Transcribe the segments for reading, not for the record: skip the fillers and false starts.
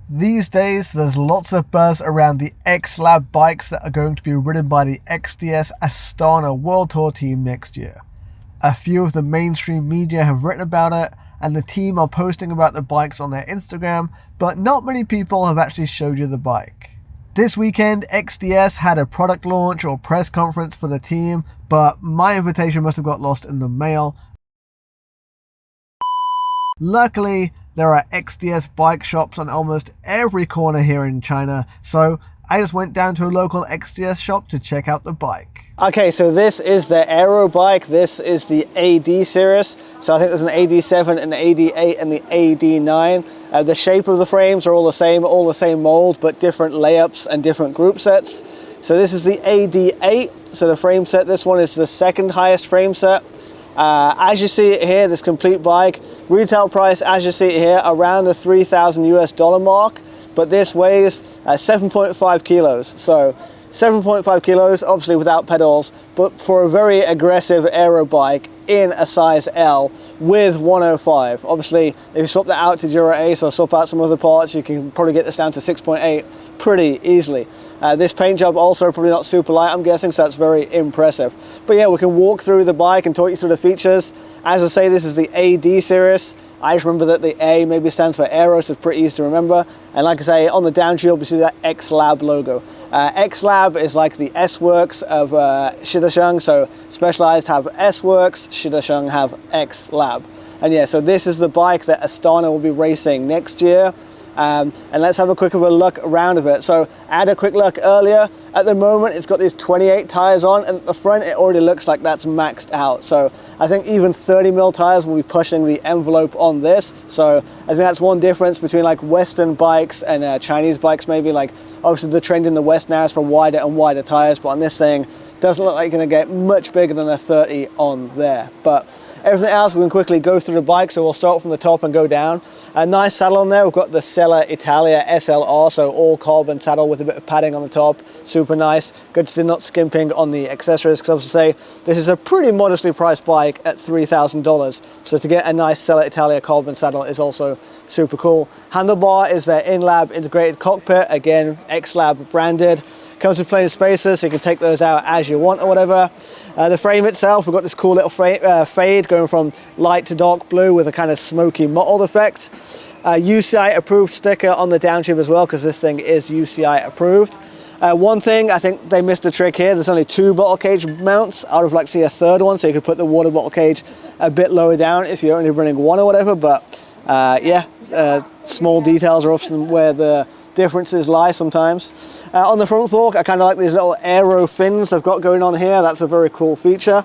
These days, there's lots of buzz around the X-LAB bikes that are going to be ridden by the XDS Astana World Tour team next year. A few of the mainstream media have written about it, and the team are posting about the bikes on their Instagram, but not many people have actually showed you the bike. This weekend, XDS had a product launch or press conference for the team, but my invitation must have got lost in the mail. Luckily, there are XDS bike shops on almost every corner here in China, so I just went down to a local XDS shop to check out the bike. Okay, so this is the Aero bike. This is the AD series. So I think there's an AD7, an AD8, and the AD9. The shape of the frames are all the same mold, but different layups and different group sets. So this is the AD8. So the frame set, this one is the second highest frame set. As you see it here, this complete bike, retail price, as you see it here, around the $3,000 mark, but this weighs 7.5 kilos. So 7.5 kilos, obviously without pedals, but for a very aggressive aero bike in a size L with 105. Obviously, if you swap that out to Dura Ace or swap out some other parts, you can probably get this down to 6.8 pretty easily. This paint job also probably not super light, I'm guessing, so that's very impressive. But yeah, we can walk through the bike and talk you through the features. As I say, this is the AD series. I just remember that the A maybe stands for Aero, so it's pretty easy to remember. And like I say, on the down shield, we see that X-LAB logo. X-LAB is like the S-Works of Shidashang, so Specialized have S-Works, Shidashang have X-LAB. And yeah, so this is the bike that Astana will be racing next year. And let's have a quick of a look around of it. So I had a quick look earlier. At the moment, it's got these 28 tires on, and at the front, it already looks like that's maxed out. So I think even 30mm tires will be pushing the envelope on this. So I think that's one difference between like Western bikes and Chinese bikes maybe. Like obviously the trend in the West now is for wider and wider tires, but on this thing, doesn't look like it's gonna get much bigger than a 30 on there. But everything else, we can quickly go through the bike, so we'll start from the top and go down. A nice saddle on there, we've got the Sella Italia SLR, so all carbon saddle with a bit of padding on the top, super nice. Good to see not skimping on the accessories, because obviously this is a pretty modestly priced bike at $3,000. So to get a nice Sella Italia carbon saddle is also super cool. Handlebar is their in-lab integrated cockpit, again, X-LAB branded. Comes with plenty of spaces, so you can take those out as you want or whatever. The frame itself, we've got this cool little fade going from light to dark blue with a kind of smoky mottled effect. UCI approved sticker on the downtube as well, because this thing is UCI approved. One thing, I think they missed a trick here. There's only 2 bottle cage mounts. I would have liked to see a third one, so you could put the water bottle cage a bit lower down if you're only running one or whatever. But yeah, small details are often where the differences lie sometimes. On the front fork, I kind of like these little aero fins they've got going on here. That's a very cool feature.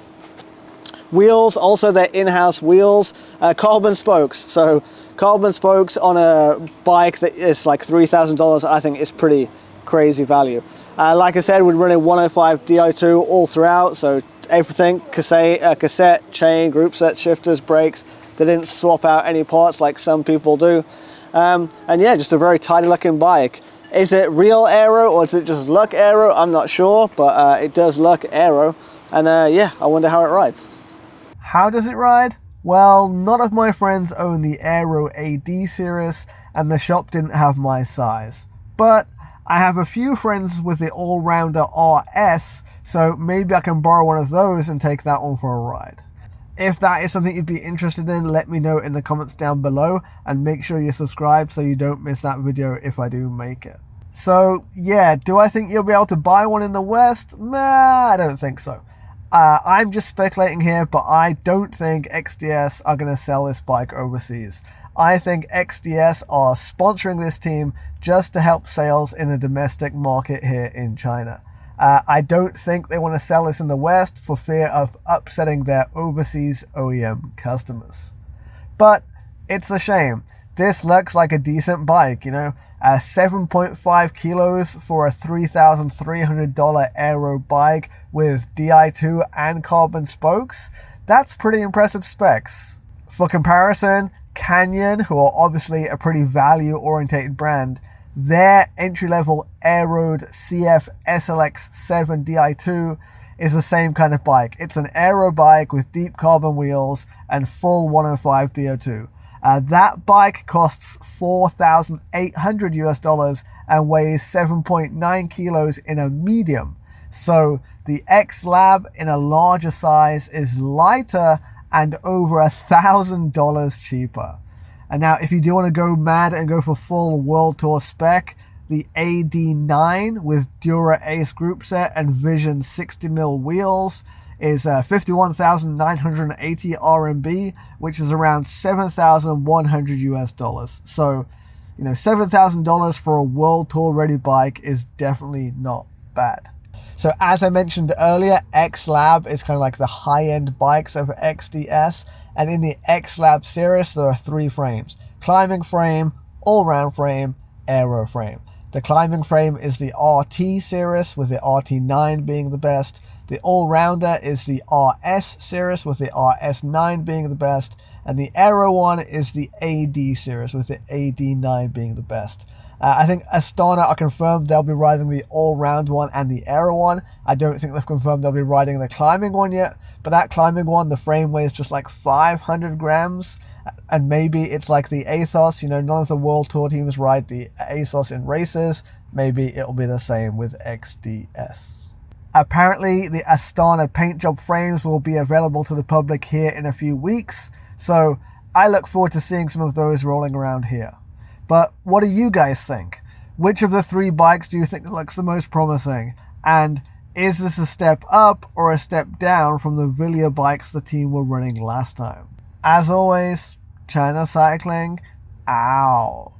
Wheels, also their in-house wheels, carbon spokes. So carbon spokes on a bike that is like $3,000, I think is pretty crazy value. Like I said, we're running 105 Di2 all throughout, so everything, cassette, chain, group sets, shifters, brakes. They didn't swap out any parts like some people do. And yeah, just a very tidy looking bike. Is it real aero or does it just look aero? I'm not sure, but it does look aero. And yeah, I wonder how it rides. How does it ride? Well, none of my friends own the Aero AD series, and the shop didn't have my size. But I have a few friends with the All-Rounder RS, so maybe I can borrow one of those and take that one for a ride. If that is something you'd be interested in, let me know in the comments down below, and make sure you subscribe so you don't miss that video if I do make it. So yeah, do I think you'll be able to buy one in the West? Nah, I don't think so. I'm just speculating here, but I don't think XDS are going to sell this bike overseas. I think XDS are sponsoring this team just to help sales in the domestic market here in China. I don't think they want to sell this in the West for fear of upsetting their overseas OEM customers. But it's a shame. This looks like a decent bike, you know, 7.5 kilos for a $3,300 aero bike with Di2 and carbon spokes. That's pretty impressive specs. For comparison, Canyon, who are obviously a pretty value-orientated brand, their entry-level aeroed CF SLX7 Di2 is the same kind of bike. It's an aero bike with deep carbon wheels and full 105 DO2. That bike costs $4,800 and weighs 7.9 kilos in a medium. So the X-LAB in a larger size is lighter and over $1,000 cheaper. And now if you do want to go mad and go for full World Tour spec, the AD9 with Dura Ace group set and Vision 60mm wheels is 51,980 RMB, which is around $7,100. So, $7,000 for a World Tour ready bike is definitely not bad. So as I mentioned earlier, X-LAB is kind of like the high-end bikes of XDS, and in the X-LAB series there are 3 frames: climbing frame, all-round frame, aero frame. The climbing frame is the RT series, with the RT9 being the best. The all-rounder is the RS series, with the RS9 being the best. And the aero one is the AD series, with the AD9 being the best. I think Astana are confirmed they'll be riding the all-round one and the aero one. I don't think they've confirmed they'll be riding the climbing one yet. But that climbing one, the frame weighs just like 500 grams. And maybe it's like the Athos, none of the World Tour teams ride the Athos in races. Maybe it'll be the same with XDS. Apparently, the Astana paint job frames will be available to the public here in a few weeks. So I look forward to seeing some of those rolling around here. But what do you guys think? Which of the 3 bikes do you think looks the most promising? And is this a step up or a step down from the Villiers bikes the team were running last time? As always, China Cycling out.